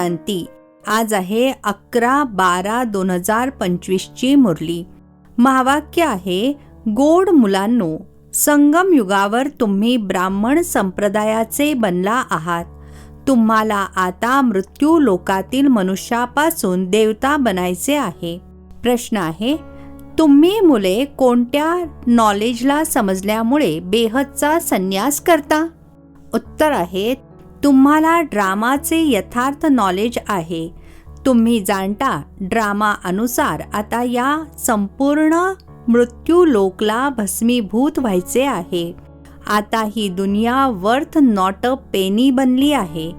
शांती. आज आहे 11/12/2025 ची मुरली. महावाक्य आहे, गोड मुलांनो, संगम युगावर तुम्ही ब्राह्मण संप्रदायाचे बनला आहात. तुम्हाला आता मृत्यू लोकातील मनुष्यापासून देवता बनायचे आहे. प्रश्न आहे, तुम्ही मुले कोणत्या नॉलेजला समजल्यामुळे बेहदचा संन्यास करता? उत्तर आहे, तुम्हाला ड्रामाचे यथार्थ नॉलेज आहे. तुम्ही जाणता ड्रामा अनुसार आता या संपूर्ण मृत्यू लोकला भस्मीभूत व्हायचे आहे. आता ही दुनिया वर्थ नॉट अ पेनी बनली आहे.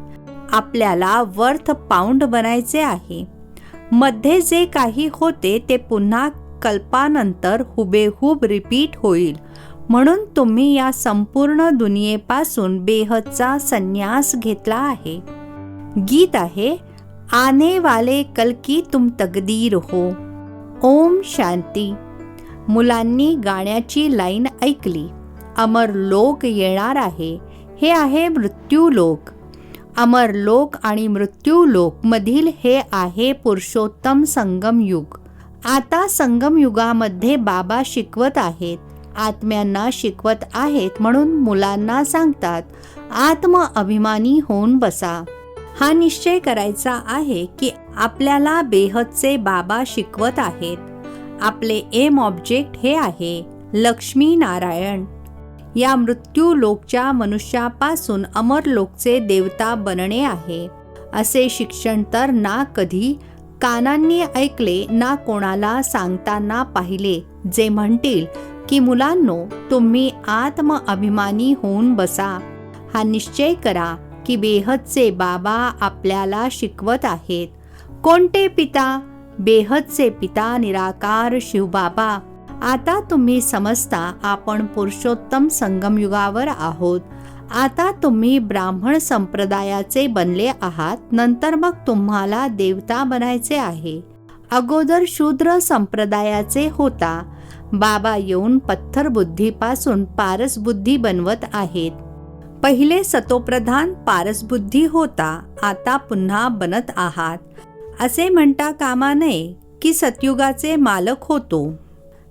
आपल्याला वर्थ पाऊंड बनायचे आहे. मध्ये जे काही होते ते पुन्हा कल्पानंतर हुबेहूब रिपीट होईल. म्हणून तुम्ही या संपूर्ण दुनियेपासून बेहदचा संन्यास घेतला आहे. गीत आहे, आने वाले कल की तुम तकदीर हो. ओम शांती. मुलांनी गाण्याची लाईन ऐकली. अमर लोक येणार आहे. हे आहे मृत्यू लोक. अमर लोक आणि मृत्यू लोक मधील हे आहे पुरुषोत्तम संगम युग. आता संगम युगामध्ये बाबा शिकवत आहेत, आत्म्यांना शिकवत आहेत. म्हणून मुलांना सांगतात, आत्म अभिमानी होऊन बसा. हा निश्चय करायचा आहे की आपल्याला बेहदचे बाबा शिकवत आहेत. आपले एम ऑब्जेक्ट हे आहे लक्ष्मी नारायण. या मृत्यू लोकच्या मनुष्यापासून अमर लोकचे देवता बनणे आहे. असे शिक्षण तर ना कधी कानांनी ऐकले ना कोणाला सांगताना पाहिले, जे म्हणतील की मुलांनो, तुम्ही आत्म अभिमानी होऊन बसा. हा निश्चय करा की बेहदचे बाबा आपल्याला शिकवत आहेत. कोणते पिता? बेहदचे पिता निराकार शिवबाबा. आता तुम्ही समजता आपण पुरुषोत्तम संगमयुगावर आहोत. आता तुम्ही ब्राह्मण संप्रदायाचे बनले आहात. नंतर मग तुम्हाला देवता बनायचे आहे. अगोदर शूद्र संप्रदायाचे होता. बाबा येऊन पत्थर बुद्धीपासून पारस बुद्धी बनवत आहेत. पहिले सतोप्रधान पारस बुद्धी होता. आता पुन्हा बनत आहात. असे म्हणता कामा नये की सतयुगाचे मालक होतो.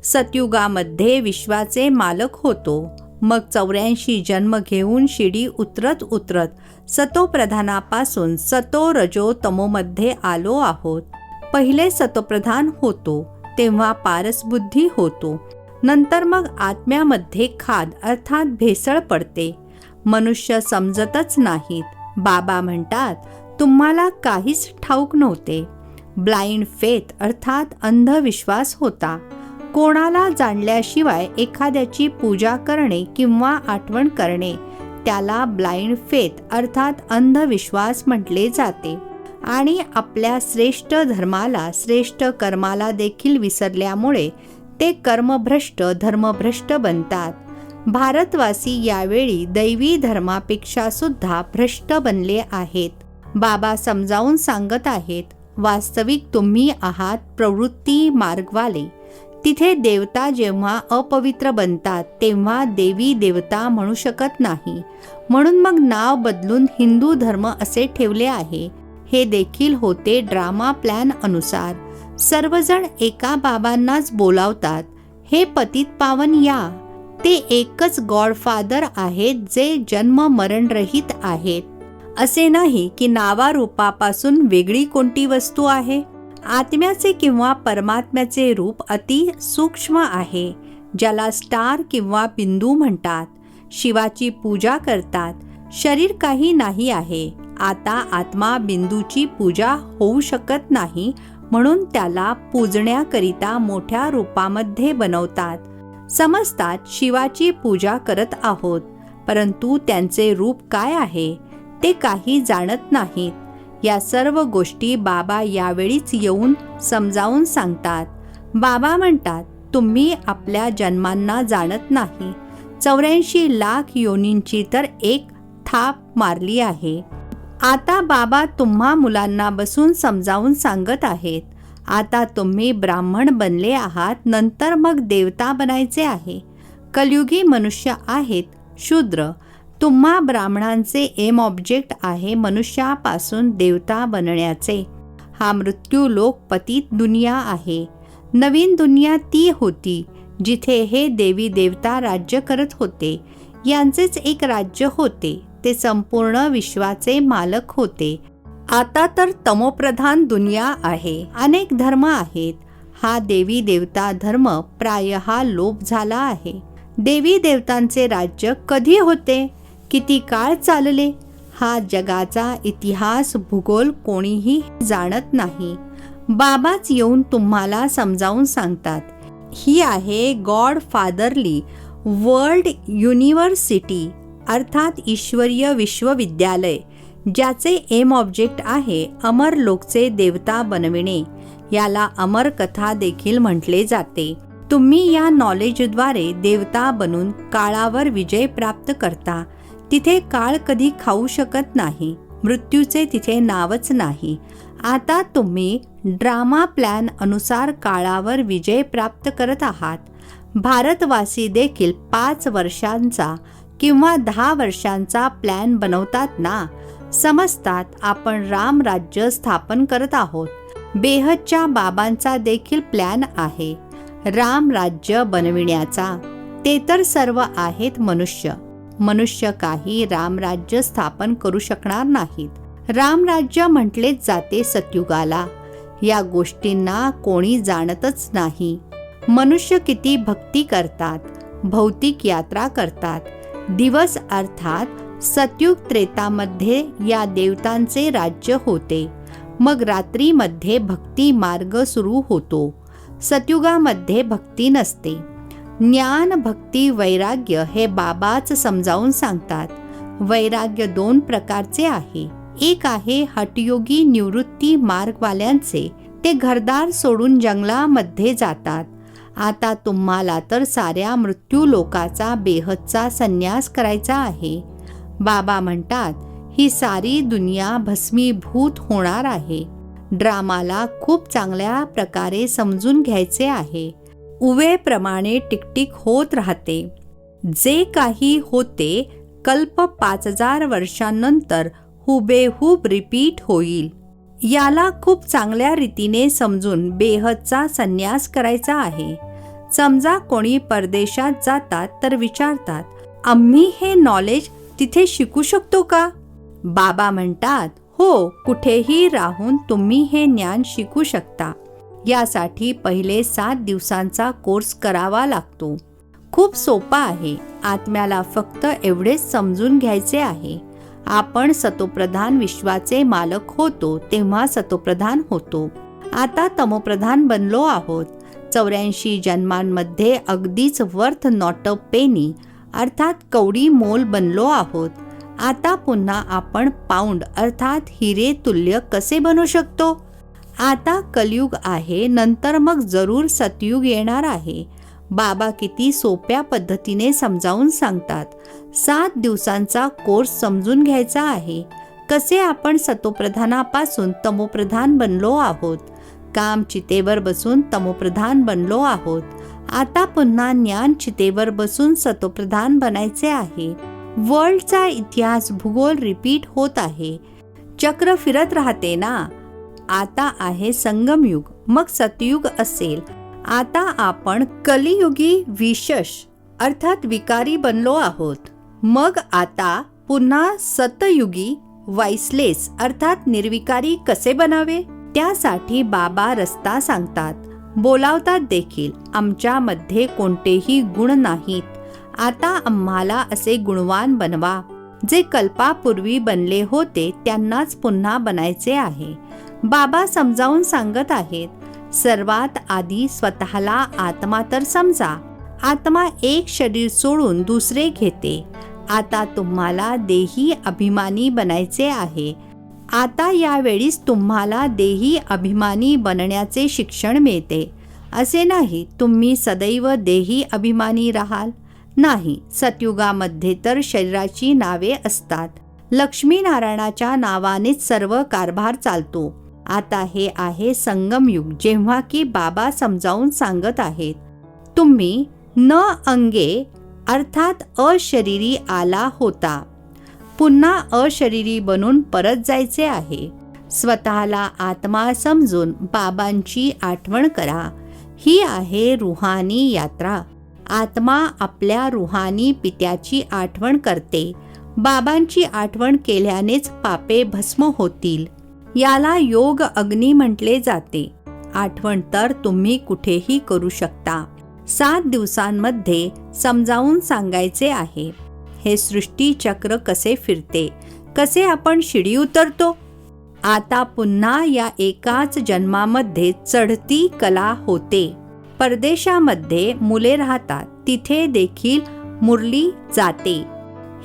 सतयुगामध्ये विश्वाचे मालक होतो. मग 84 जन्म घेऊन शिडी उतरत उतरत सतोप्रधानापासून सतो रजो तमोमध्ये आलो आहोत. पहिले सतोप्रधान होतो तेव्हा पारसबुद्धी होतो. नंतर मग आत्म्यामध्ये खाद अर्थात भेसळ पडते. मनुष्य समजतच नाहीत. बाबा म्हणतात, तुम्हाला काहीच ठाऊक नव्हते. ब्लाइंड फेथ अर्थात अंधविश्वास होता. कोणाला जाणल्याशिवाय एखाद्याची पूजा करणे किंवा आठवण करणे त्याला ब्लाइंड फेथ अर्थात अंधविश्वास म्हटले जाते. आणि आपल्या श्रेष्ठ धर्माला, श्रेष्ठ कर्माला देखील विसरल्यामुळे ते कर्मभ्रष्ट धर्मभ्रष्ट बनतात. भारतवासी यावेळी दैवी धर्मापेक्षा सुद्धा भ्रष्ट बनले आहेत. बाबा समजावून सांगत आहेत, वास्तविक तुम्ही आहात प्रवृत्ती मार्गवाले. तिथे देवता जेव्हा अपवित्र बनतात तेव्हा देवी देवता म्हणू शकत नाही. म्हणून मग नाव बदलून हिंदू धर्म असे ठेवले आहे. हे देखील होते ड्रामा प्लॅन अनुसार. सर्वजण एका बाबांनाच बोलावतात, हे पतित पावन या. ते एकच गॉडफादर आहेत जे जन्म मरण रहित आहेत. असे नाही की नावारूपापासून वेगळी कोणती वस्तू आहे. आत्म्याचे किंवा परमात्म्याचे रूप अति सूक्ष्म आहे, ज्याला स्टार किंवा बिंदू म्हणतात. शिवाची पूजा करतात. शरीर काही नाही आहे. आता आत्मा बिंदूची पूजा होऊ शकत नाही, म्हणून त्याला पूजण्याकरिता मोठ्या रूपामध्ये बनवतात. समजतात शिवाची पूजा करत आहोत, परंतु त्यांचे रूप काय आहे ते काही जाणत नाहीत. या सर्व गोष्टी बाबा यावेळीच येऊन समजावून सांगतात. बाबा म्हणतात, तुम्ही आपल्या जन्मांना जाणत नाही. 84 लाख योनींची तर एक थाप मारली आहे. आता बाबा तुम्हा मुलांना बसून समजावून सांगत आहेत. आता तुम्ही ब्राह्मण बनले आहात, नंतर मग देवता बनायचे आहे. कलयुगी मनुष्य आहेत शूद्र. तुम्हा ब्राह्मणांचे एम ऑब्जेक्ट आहे मनुष्यापासून देवता बनण्याचे. हा मृत्यू लोक पतित दुनिया आहे. नवीन दुनिया ती होती जिथे हे देवी देवता राज्य करत होते. यांचेच एक राज्य होते. ते संपूर्ण विश्वाचे मालक होते. आता तर तमोप्रधान दुनिया आहे. अनेक धर्म आहेत. हा देवी देवता धर्म प्रायः लोप झाला आहे. देवी देवतांचे राज्य कधी होते, किती काळ चालले, हा जगाचा इतिहास भूगोल कोणीही जाणत नाही. बाबाच येऊन तुम्हाला समजावून सांगतात. ही आहे गॉड फादरली वर्ल्ड युनिव्हर्सिटी अर्थात ईश्वरीय विश्वविद्यालय, ज्याचे एम ऑब्जेक्ट आहे अमर लोकचे देवता बनविणे. याला अमर कथा देखील म्हटले जाते. तुम्ही या नॉलेजद्वारे देवता बनून काळावर विजय प्राप्त करता. तिथे काळ कधी खाऊ शकत नाही. मृत्यूचे तिथे नावच नाही. आता तुम्ही ड्रामा प्लॅन अनुसार काळावर विजय प्राप्त करत आहात. भारतवासी देखील 5 वर्षांचा किंवा 10 वर्षांचा प्लॅन बनवतात ना. समजतात आपण राम राज्य स्थापन करत आहोत. बेहदच्या बाबांचा देखील प्लॅन आहे राम राज्य बनविण्याचा. ते तर सर्व आहेत मनुष्य. मनुष्य काही रामराज्य स्थापन करू शकणार नाहीत. रामराज्य म्हटलेच जाते सतयुगाला. या गोष्टींना कोणी जाणतच नाही. मनुष्य किती भक्ती करतात, भौतिक यात्रा करतात. दिवस अर्थात सतयुग त्रेतामध्ये या देवतांचे राज्य होते. मग रात्रीमध्ये भक्ती मार्ग सुरू होतो. सतयुगामध्ये भक्ती नसते. ज्ञान भक्ती वैराग्य हे बाबाच समजावून सांगतात. वैराग्य 2 प्रकारचे आहे. एक आहे हठयोगी निवृत्ती मार्गवाल्यांचे. ते घरदार सोडून जंगलामध्ये जातात. आता तुम्हाला तर साऱ्या मृत्यू लोकाचा बेहदचा संन्यास करायचा आहे. बाबा म्हणतात ही सारी दुनिया भस्मीभूत होणार आहे. ड्रामाला खूप चांगल्या प्रकारे समजून घ्यायचे आहे. उवेप्रमाणे टिकटिक होत राहते. जे काही होते कल्प 5000 वर्षांनंतर हुबेहूब रिपीट होईल. याला खूप चांगल्या रीतीने समजून बेहदचा संन्यास करायचा आहे. समजा कोणी परदेशात जातात तर विचारतात आम्ही हे नॉलेज तिथे शिकू शकतो का? बाबा म्हणतात हो, कुठेही राहून तुम्ही हे ज्ञान शिकू शकता. यासाठी पहिले 7 दिवसांचा कोर्स करावा लागतो. खूप सोपा आहे. आत्म्याला फक्त एवढेच समजून घ्यायचे आहे. आपण सतोप्रधान विश्वाचे मालक होतो तेव्हा सतोप्रधान होतो. आता तमोप्रधान बनलो आहोत. 84 जन्मांमध्ये अगदीच वर्थ नॉट अ पेनी अर्थात कवडी मोल बनलो आहोत. आता पुन्हा आपण पाऊंड अर्थात हिरे तुल्य कसे बनू शकतो? आता कलयुग आहे, नंतर मग जरूर सतयुग येणार आहे. बाबा किती सोप्या पद्धतीने समजावून सांगतात. 7 दिवसांचा कोर्स समजून घ्यायचा आहे. कसे आपण सतोप्रधानापासून तमोप्रधान बनलो आहोत. काम चितेवर बसून तमोप्रधान बनलो आहोत. आता पुन्हा ज्ञान चितेवर बसून सतोप्रधान बनायचे आहे. वर्ल्डचा इतिहास भूगोल रिपीट होत आहे. चक्र फिरत राहते ना. आता आहे संगमयुग, मग सतयुग असेल. आता आपण कलियुगी विशेष अर्थात विकारी बनलो आहोत. मग आता पुन्हा सतयुगी वाइसलेस अर्थात निर्विकारी कसे बनावे? त्यासाठी बाबा रस्ता सांगतात. बोलावतात देखील. आमच्यामध्ये कोणतेही गुण नाहीत. आता आम्हाला असे गुणवान बनवा. जे कल्पापूर्वी बनले होते त्यांनाच पुन्हा बनायचे आहे. बाबा समजावून सांगत आहेत. सर्वात आधी स्वतःला आत्मा तर समजा. आत्मा एक शरीर सोडून दुसरे घेते. आता तुम्हाला देही अभिमानी बनायचे आहे. आता यावेळीच तुम्हाला देही अभिमानी बनण्याचे शिक्षण मिळते. असे नाही तुम्ही सदैव देही अभिमानी राहाल. नाही, सतयुगामध्ये तर शरीराची नावे असतात. लक्ष्मीनारायणाच्या नावानेच सर्व कारभार चालतो. आता हे आहे संगमयुग, जेव्हा की बाबा समजावून सांगत आहेत. तुम्ही न अंगे अर्थात अशरीरी आला होता. पुन्हा अशरीरी बनून परत जायचे आहे. स्वतःला आत्मा समजून बाबांची आठवण करा. ही आहे रुहानी यात्रा. आत्मा आपल्या रुहानी पित्याची आठवण करते. बाबांची आठवण केल्यानेच पापे भस्म होतील. याला योग अग्नी म्हटले जाते. आठवण तर तुम्ही कुठेही करू शकता. 7 दिवसांमध्ये समजावून सांगायचे आहे. हे सृष्टी चक्र कसे फिरते, कसे आपण शिडी उतरतो. आता पुन्हा या एकाच जन्मामध्ये चढती कला होते. परदेशामध्ये मुले राहतात, तिथे देखील मुरली जाते.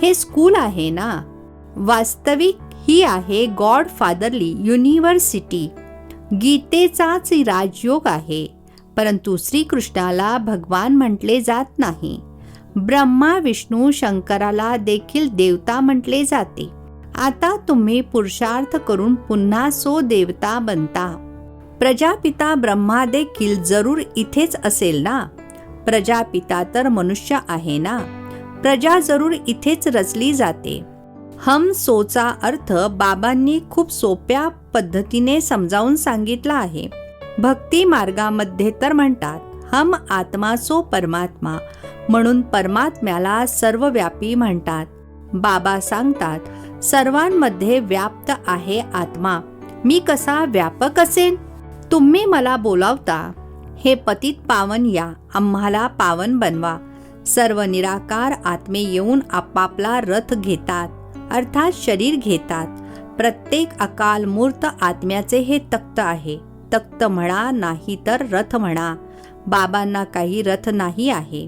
हे स्कूल आहे ना. वास्तविक ही आहे गॉड फादरली युनिव्हर्सिटी. गीतेचाच राजयोग आहे. परंतु श्रीकृष्णाला भगवान म्हटले जात नाही. ब्रह्मा विष्णू शंकराला देखील देवता म्हटले जाते. आता तुम्ही पुरुषार्थ करून पुन्हा सो देवता बनता. प्रजापिता ब्रह्मा देखील जरूर इथेच असेल ना. प्रजापिता तर मनुष्य आहे ना. प्रजा जरूर इथेच रचली जाते. हम सोचा अर्थ बाबांनी खूप सोप्या पद्धतीने समजावून सांगितला आहे. भक्ती मार्गामध्ये तर म्हणतात हम आत्मा सो परमात्मा, म्हणून परमात्म्याला सर्वव्यापी म्हणतात. बाबा सांगतात सर्वांमध्ये व्याप्त आहे आत्मा. मी कसा व्यापक असेन? तुम्ही मला बोलावता. हे पतित पावन या, आम्हाला पावन बनवा. सर्व निराकार आत्मे येऊन आपापला रथ घेतात, अर्थात शरीर घेतात. प्रत्येक अकाल मूर्त आत्म्याचे हे तख्त आहे. तख्त म्हणा नाही तर रथ म्हणा. बाबांना काही रथ नाही आहे.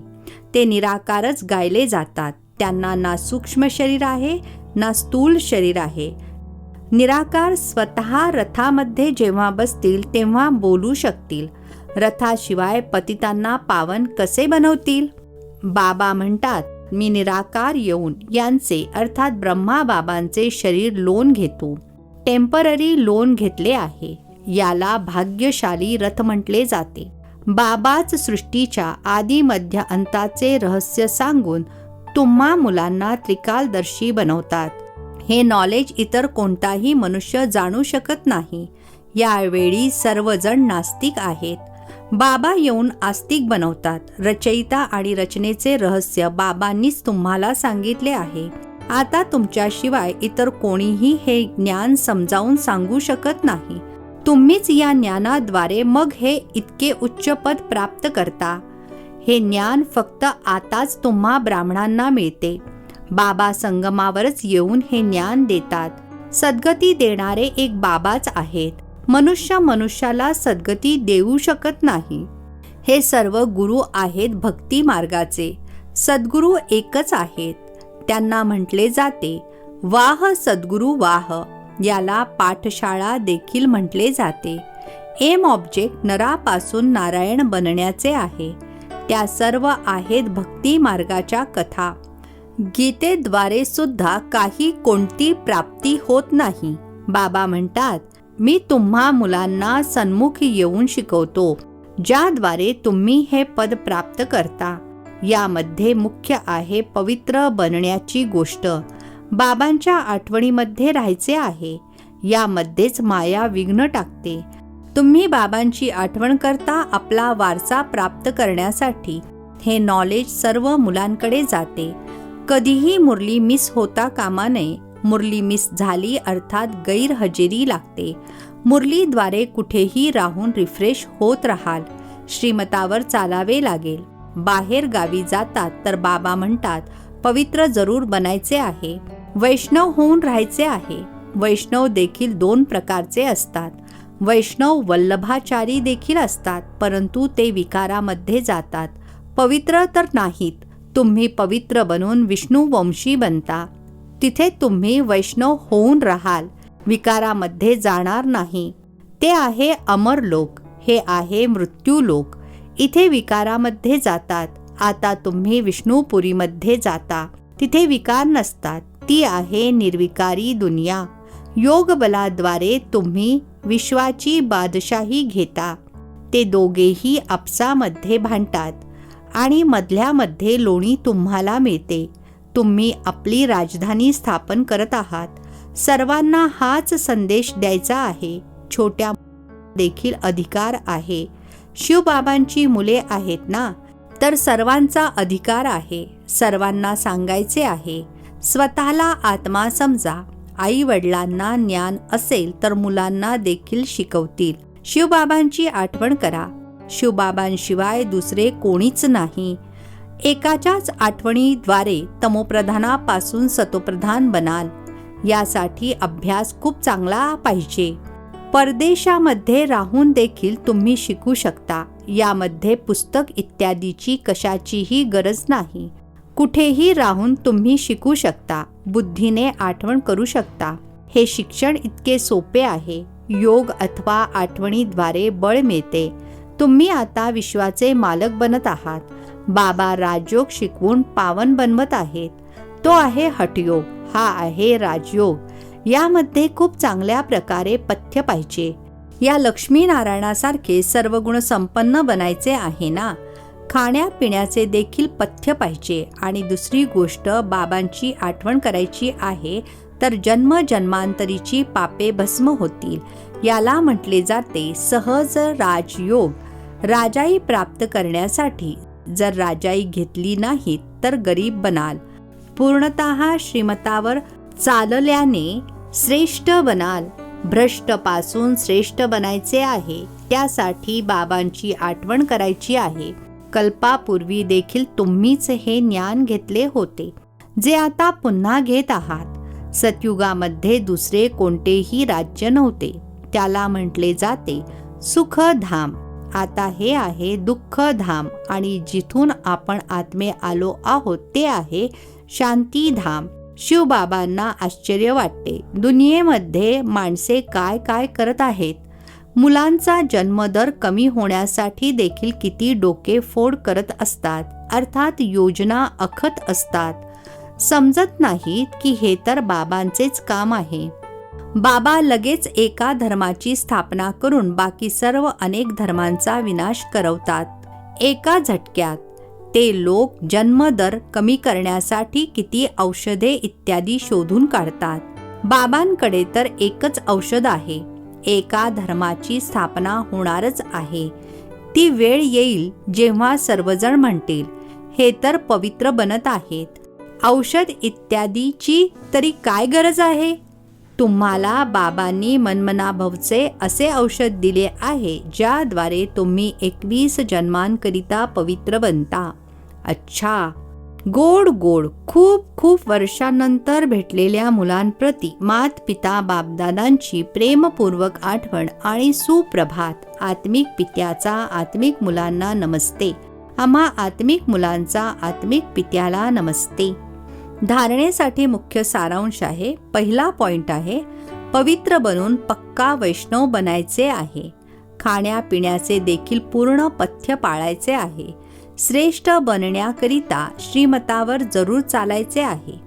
ते निराकारच गायले जातात. त्यांना ना सूक्ष्म शरीर आहे ना स्थूल शरीर आहे. निराकार स्वतः रथामध्ये जेव्हा बसतील तेव्हा बोलू शकतील. रथाशिवाय पतितांना पावन कसे बनवतील? बाबा म्हणतात मी निराकार येऊन यांचे अर्थात ब्रह्मा बाबांचे शरीर लोन घेतो. टेम्पररी लोन घेतले आहे. याला भाग्यशाली रथ म्हटले जाते. बाबाच सृष्टीच्या आदी मध्य अंताचे रहस्य सांगून तुम्हा मुलांना त्रिकालदर्शी बनवतात. हे नॉलेज इतर कोणताही मनुष्य जाणू शकत नाही. यावेळी सर्वजण नास्तिक आहेत. बाबा येऊन आस्तिक बनवतात. रचयिता आणि रचनेचे रहस्य बाबांनीच तुम्हाला सांगितले आहे. आता तुमच्याशिवाय इतर कोणीही हे ज्ञान समजावून सांगू शकत नाही. तुम्हीच या ज्ञानाद्वारे मग हे इतके उच्च पद प्राप्त करता. हे ज्ञान फक्त आताच तुम्हा ब्राह्मणांना मिळते. बाबा संगमावरच येऊन हे ज्ञान देतात. सद्गती देणारे एक बाबाच आहेत. मनुष्य मनुष्याला सद्गती देऊ शकत नाही. हे सर्व गुरु आहेत भक्ती मार्गाचे. सद्गुरू एकच आहेत. त्यांना म्हटले जाते वाह सद्गुरू वाह. याला पाठशाळा देखील म्हटले जाते. एम ऑब्जेक्ट नरापासून नारायण बनण्याचे आहे. त्या सर्व आहेत भक्ती मार्गाच्या कथा. गीतेद्वारे सुद्धा काही कोणती प्राप्ती होत नाही. बाबा म्हणतात मी तुम्हा मुलांना सन्मुख येऊन शिकवतो, ज्याद्वारे तुम्ही हे पद प्राप्त करता. यामध्ये मुख्य आहे पवित्र बनण्याची गोष्ट. बाबांच्या आठवणीमध्ये राहायचे आहे. यामध्येच माया विघ्न टाकते. तुम्ही बाबांची आठवण करता आपला वारसा प्राप्त करण्यासाठी. हे नॉलेज सर्व मुलांकडे जाते. कधीही मुरली मिस होता कामा नये. मुरली मिस झाली अर्थात गैरहजेरी लागते. मुरलीद्वारे कुठेही राहून रिफ्रेश होत राहाल. श्रीमतावर चालावे लागेल. बाहेर गावी जातात तर बाबा म्हणतात पवित्र जरूर बनायचे आहे. वैष्णव होऊन राहायचे आहे. वैष्णव देखील 2 प्रकारचे असतात. वैष्णव वल्लभाचारी देखील असतात, परंतु ते विकारामध्ये जातात. पवित्र तर नाहीत. तुम्ही पवित्र बनून विष्णुवंशी बनता. तिथे तुम्ही वैष्णव होऊन राहाल. विकारामध्ये जाणार नाही. ते आहे अमर लोक. हे आहे मृत्यू लोक. इथे विकारामध्ये जातात. आता तुम्ही विष्णुपुरीमध्ये जाता. तिथे विकार नसतात. ती आहे निर्विकारी दुनिया. योग बलाद्वारे तुम्ही विश्वाची बादशाही घेता. ते दोघेही आपसामध्ये भांडतात आणि मधल्यामध्ये लोणी तुम्हाला मिळते. तुम्ही आपली राजधानी स्थापन करत आहात। सर्वांना हाच संदेश द्यायचा आहे। छोट्या देखील अधिकार आहे। शिवबाबांची मुले आहेत ना, तर सर्वांचा अधिकार आहे। सर्वांना सांगायचे आहे, स्वतःला आत्मा समजा। आई वडिलांना ज्ञान असेल तर मुलांना देखील शिकवतील। शिवबाबांची आठवण करा। शिवबाबांशिवाय दुसरे कोणीच नाही। एकाच्याच आठवणीद्वारे तमोप्रधानापासून सतोप्रधान बनाल। यासाठी अभ्यास खूप चांगला पाहिजे। परदेशामध्ये राहून देखील तुम्ही शिकू शकता। यामध्ये पुस्तक इत्यादीची कशाचीही गरज नाही। कुठेही राहून तुम्ही शिकू शकता। बुद्धीने आठवण करू शकता। हे शिक्षण इतके सोपे आहे। योग अथवा आठवणीद्वारे बळ मिळते। तुम्ही आता विश्वाचे मालक बनत आहात। बाबा राजयोग शिकवून पावन बनवत आहेत। तो आहे हठयोग, हा आहे राजयोग। यामध्ये खूप चांगल्या प्रकारे पथ्य पाहिजे। या लक्ष्मीनारायणासारखे सर्व गुण संपन्न बनायचे आहे ना। खाण्यापिण्याचे देखील पथ्य पाहिजे। आणि दुसरी गोष्ट, बाबांची आठवण करायची आहे तर जन्म जन्मांतरीची पापे भस्म होतील। याला म्हटले जाते सहज राजयोग। राजाई प्राप्त करण्यासाठी जर राजाई घेतली नाही तर गरीब बनाल। पूर्णतः श्रीमतावर चालल्याने श्रेष्ठ बनाल। भ्रष्टपासून श्रेष्ठ बनायचे आहे। त्यासाठी बाबांची आठवण करायची आहे। कल्पापूर्वी देखील तुम्हीच हे ज्ञान घेतले होते, जे आता पुन्हा घेत आहात। सतयुगामध्ये दुसरे कोणतेही राज्य नव्हते। त्याला म्हटले जाते सुखधाम। आता हे आहे दुःखधाम। आणि जिथून आपण आत्मे आलो आहोत ते आहे शांतीधाम। शिवबाबांना आश्चर्य वाटते, दुनियेमध्ये माणसे काय काय करत आहेत। मुलांचा जन्मदर कमी होण्यासाठी देखील किती डोके फोड करत असतात, अर्थात योजना आखत असतात। समजत नाहीत की हे तर बाबांचेच काम आहे। बाबा लगेच एका धर्माची स्थापना करून बाकी सर्व अनेक धर्मांचा विनाश करवतात एका झटक्यात। ते लोक जन्मदर कमी करण्यासाठी किती औषधे इत्यादी शोधून काढतात। बाबांकडे तर एकच औषध आहे। एका धर्माची स्थापना होणारच आहे। ती वेळ येईल जेव्हा सर्वजण म्हणतील, हे तर पवित्र बनत आहेत। औषध इत्यादीची तरी काय गरज आहे? तुम्हाला बाबांनी मनमनाभवचे असे औषध दिले आहे, ज्याद्वारे तुम्ही 21 जन्मांकरिता पवित्र बनता। अच्छा, गोड गोड खूप खूप वर्षांनंतर भेटलेल्या मुलांप्रती मात पिता बापदादांची प्रेमपूर्वक आठवण आणि सुप्रभात। आत्मिक पित्याचा आत्मिक मुलांना नमस्ते। आम्हा आत्मिक मुलांचा आत्मिक पित्याला नमस्ते। धारणेसाठी मुख्य सारांश आहे। पहिला पॉइंट आहे, पवित्र बनून पक्का वैष्णव बनायचे आहे। खाण्यापिण्याचे देखील पूर्ण पथ्य पाळायचे आहे। श्रेष्ठ बनण्याकरिता श्रीमतावर जरूर चालायचे आहे।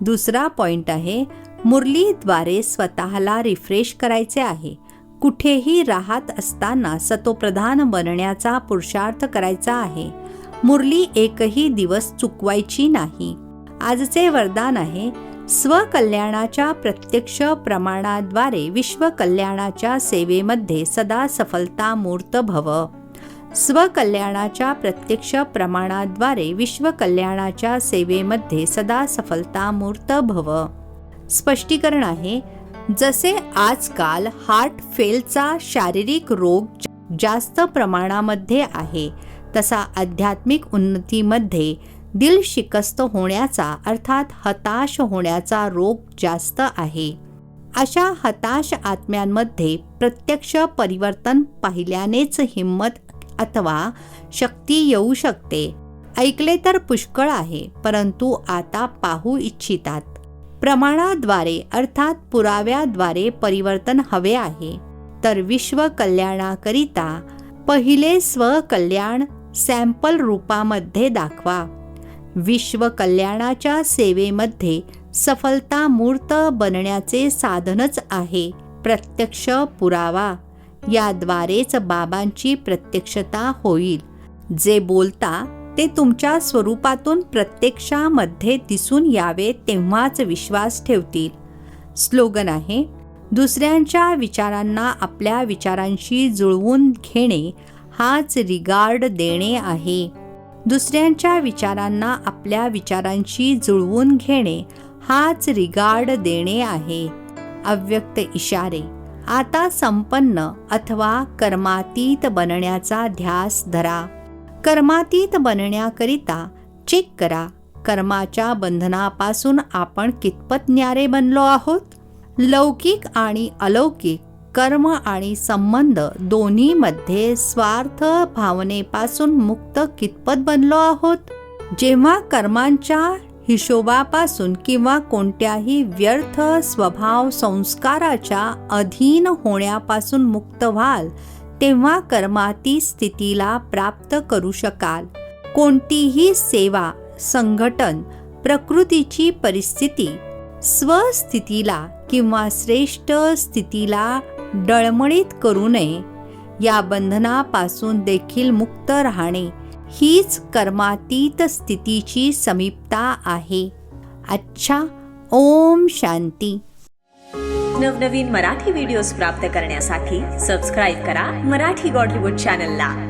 दुसरा पॉइंट आहे, मुरलीद्वारे स्वतःला रिफ्रेश करायचे आहे। कुठेही राहत असताना सतोप्रधान बनण्याचा पुरुषार्थ करायचा आहे। मुरली एकही दिवस चुकवायची नाही। आजचे वरदान आहे, स्वकल्याणाच्या प्रत्यक्ष प्रमाणाद्वारे विश्वकल्याणाच्या सेवेमध्ये सदा सफलता मूर्त भव। स्वकल्याणाच्या प्रत्यक्ष प्रमाणाद्वारे विश्वकल्याणाच्या सेवेमध्ये सदा सफलता मूर्त भव। स्पष्टीकरण आहे, जसे आजकाल हार्ट फेलचा शारीरिक रोग जास्त प्रमाणामध्ये आहे, तसा आध्यात्मिक उन्नतीमध्ये दिल शिकस्त होण्याचा अर्थात हताश होण्याचा रोग जास्त आहे। अशा हताश आत्म्यांमध्ये प्रत्यक्ष परिवर्तन पाहिल्यानेच हिम्मत अथवा शक्ती येऊ शकते। ऐकले तर पुष्कळ आहे, परंतु आता पाहू इच्छितात। प्रमाणाद्वारे अर्थात पुराव्याद्वारे परिवर्तन हवे आहे, तर विश्व कल्याणाकरिता पहिले स्वकल्याण सॅम्पल रूपामध्ये दाखवा। विश्व कल्याणाच्या सेवेमध्ये सफलता मूर्त बनण्याचे साधनच आहे प्रत्यक्ष पुरावा। याद्वारेच बाबांची प्रत्यक्षता होईल। जे बोलता ते तुमच्या स्वरूपातून प्रत्यक्षामध्ये दिसून यावे तेव्हाच विश्वास ठेवतील. स्लोगन आहे, दुसऱ्यांच्या विचारांना आपल्या विचारांशी जुळवून घेणे हाच रिगार्ड देणे आहे. दुसऱ्यांच्या विचारांना आपल्या विचारांशी जुळवून घेणे हाच रिगार्ड देणे आहे. अव्यक्त इशारे. आता संपन्न अथवा कर्मातीत बनण्याचा ध्यास धरा. कर्मातीत बनण्याकरिता चेक करा, कर्माच्या बंधनापासून आपण कितपत न्यारे बनलो आहोत. लौकिक आणि अलौकिक कर्म आणि संबंध दोन्हीमध्ये स्वार्थ भावनेपासून मुक्त कितपत बनलो आहोत. जेव्हा कर्मांच्या हिशोबापासून किंवा कोणत्याही व्यर्थ स्वभाव संस्काराच्या अधीन होण्यापासून मुक्त व्हाल तेव्हा कर्माती स्थितीला प्राप्त करू शकाल. कोणतीही सेवा, संघटन, प्रकृतीची परिस्थिती स्वस्थितीला किंवा श्रेष्ठ स्थितीला डळमळीत करू नये. या बंधनापासून देखील मुक्त राहणे हीच कर्मातीत स्थितीची समीपता आहे. अच्छा, ओम शांती. नवनवीन मराठी व्हिडिओज प्राप्त करण्यासाठी सबस्क्राईब करा मराठी गॉडलीवूड चॅनलला.